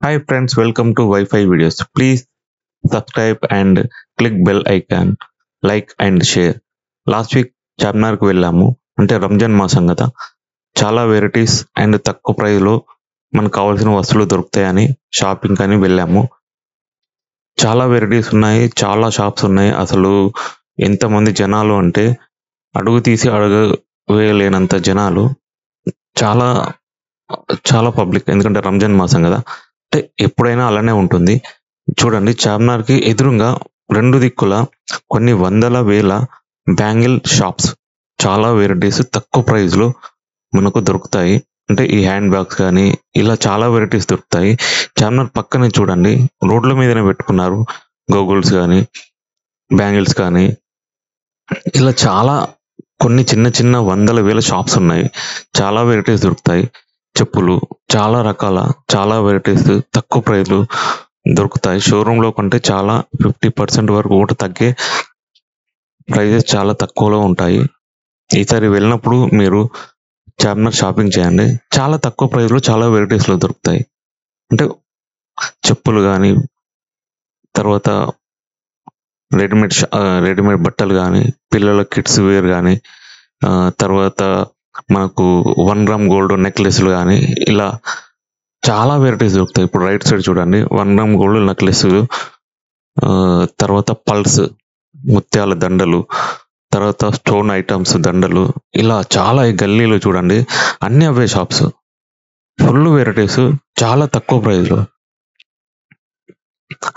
Hi friends, welcome to Wi-Fi videos. Please subscribe and click bell icon, like and share. Last week చార్మినార్కి వెళ్ళాము. అంటే రంజాన్ మాసం కదా, చాలా వెరైటీస్ అండ్ తక్కువ ప్రైస్లో మనకు కావాల్సిన వస్తువులు దొరుకుతాయని షాపింగ్ అని వెళ్ళాము. చాలా వెరైటీస్ ఉన్నాయి, చాలా షాప్స్ ఉన్నాయి. అసలు ఎంతమంది జనాలు అంటే అడుగు తీసి అడుగు వేయలేనంత జనాలు. చాలా చాలా పబ్లిక్, ఎందుకంటే రంజాన్ మాసం కదా. అంటే ఎప్పుడైనా అలానే ఉంటుంది. చూడండి, చార్మినార్కి ఎదురుగా రెండు దిక్కుల కొన్ని వందల వేల బ్యాంగిల్ షాప్స్, చాలా వెరైటీస్ తక్కువ ప్రైస్లో మనకు దొరుకుతాయి. అంటే ఈ హ్యాండ్ బ్యాగ్స్ కానీ ఇలా చాలా వెరైటీస్ దొరుకుతాయి. చార్మినార్ పక్కనే చూడండి, రోడ్ల మీదనే పెట్టుకున్నారు గోగుల్స్ కానీ బ్యాంగిల్స్ కానీ. ఇలా చాలా కొన్ని చిన్న చిన్న వందల వేల షాప్స్ ఉన్నాయి. చాలా వెరైటీస్ దొరుకుతాయి. చెప్పులు చాలా రకాల, చాలా వెరైటీస్ తక్కువ ప్రైస్లు దొరుకుతాయి. షోరూంలో కంటే చాలా 50% వరకు కూడా తగ్గే ప్రైజెస్ చాలా తక్కువలో ఉంటాయి. ఈసారి వెళ్ళినప్పుడు మీరు చార్మినార్ షాపింగ్ చేయండి. చాలా తక్కువ ప్రైస్లో చాలా వెరైటీస్లో దొరుకుతాయి. అంటే చెప్పులు కానీ, తర్వాత రెడీమేడ్ బట్టలు కానీ, పిల్లల కిడ్స్ వేర్ కానీ, తర్వాత మనకు 1 గ్రామ్ గోల్డ్ నెక్లెస్లు కానీ, ఇలా చాలా వెరైటీస్ దొరుకుతాయి. ఇప్పుడు రైట్ సైడ్ చూడండి, 1 గ్రామ్ గోల్డ్ నెక్లెస్, తర్వాత పల్స్ ముత్యాల దండలు, తర్వాత స్టోన్ ఐటమ్స్ దండలు, ఇలా చాలా. ఈ గల్లీలో చూడండి, అన్ని అవే షాప్స్, ఫుల్ వెరైటీస్ చాలా తక్కువ ప్రైస్లో.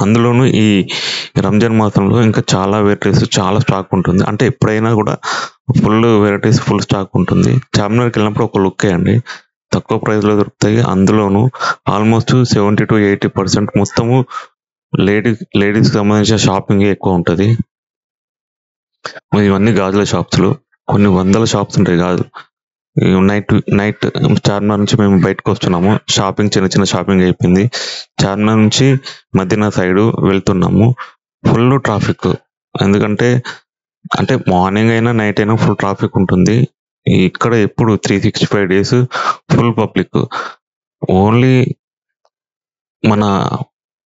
అందులోనూ ఈ రంజాన్ మాసంలో ఇంకా చాలా వెరైటీస్, చాలా స్టాక్ ఉంటుంది. అంటే ఎప్పుడైనా కూడా ఫుల్ వెరైటీస్, ఫుల్ స్టాక్ ఉంటుంది. చార్మినార్కి వెళ్ళినప్పుడు ఒక లుక్ వేయండి, తక్కువ ప్రైస్లో దొరుకుతాయి. అందులోనూ ఆల్మోస్ట్ 70 to 80% మొత్తము లేడీస్కి సంబంధించిన షాపింగ్ ఎక్కువ ఉంటుంది. ఇవన్నీ గాజుల షాప్స్లో కొన్ని వందల షాప్స్ ఉంటాయి గాజులు. నైట్ చార్మినార్ నుంచి మేము బయటకు వస్తున్నాము. చిన్న చిన్న షాపింగ్ అయిపోయింది. చార్మినార్ నుంచి మదీనా సైడ్ వెళ్తున్నాము. ఫుల్ ట్రాఫిక్, ఎందుకంటే అంటే మార్నింగ్ అయినా నైట్ అయినా ఫుల్ ట్రాఫిక్ ఉంటుంది. ఇక్కడ ఎప్పుడు 365 days ఫుల్ పబ్లిక్. ఓన్లీ మన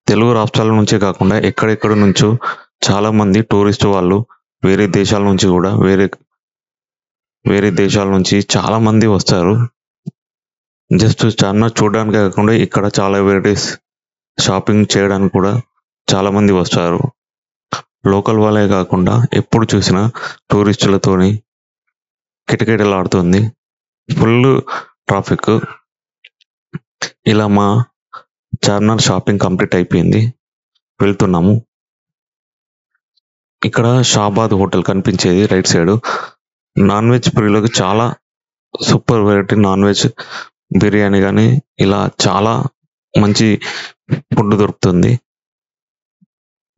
తెలుగు రాష్ట్రాల నుంచే కాకుండా ఎక్కడెక్కడ నుంచో చాలా మంది టూరిస్ట్ వాళ్ళు, వేరే దేశాల నుంచి కూడా, వేరే దేశాల నుంచి చాలా మంది వస్తారు. జస్ట్ చార్మినార్ చూడడానికే కాకుండా ఇక్కడ చాలా వెరైటీస్ షాపింగ్ చేయడానికి కూడా చాలా మంది వస్తారు. లోకల్ వాళ్ళే కాకుండా ఎప్పుడు చూసినా టూరిస్టులతోని కిటకిటలాడుతుంది, ఫుల్ ట్రాఫిక్. ఇలా మా చార్మినార్ షాపింగ్ కంప్లీట్ అయిపోయింది, వెళ్తున్నాము. ఇక్కడ షాబాద్ హోటల్ కనిపించేది రైట్ సైడ్. నాన్ వెజ్ ప్రియులకు చాలా super variety non veg biryani కానీ, ఇలా చాలా మంచి ఫుడ్ దొరుకుతుంది.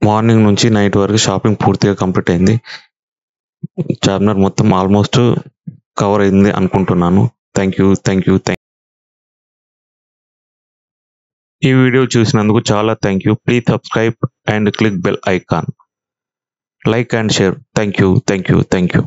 మార్నింగ్ నుంచి నైట్ వరకు షాపింగ్ పూర్తిగా కంప్లీట్ అయింది. చార్మినార్ మొత్తం ఆల్మోస్ట్ కవర్ అయింది అనుకుంటున్నాను. Thank you. ఈ వీడియో చూసినందుకు చాలా thank you. Please subscribe and click bell icon, like and share. Thank you.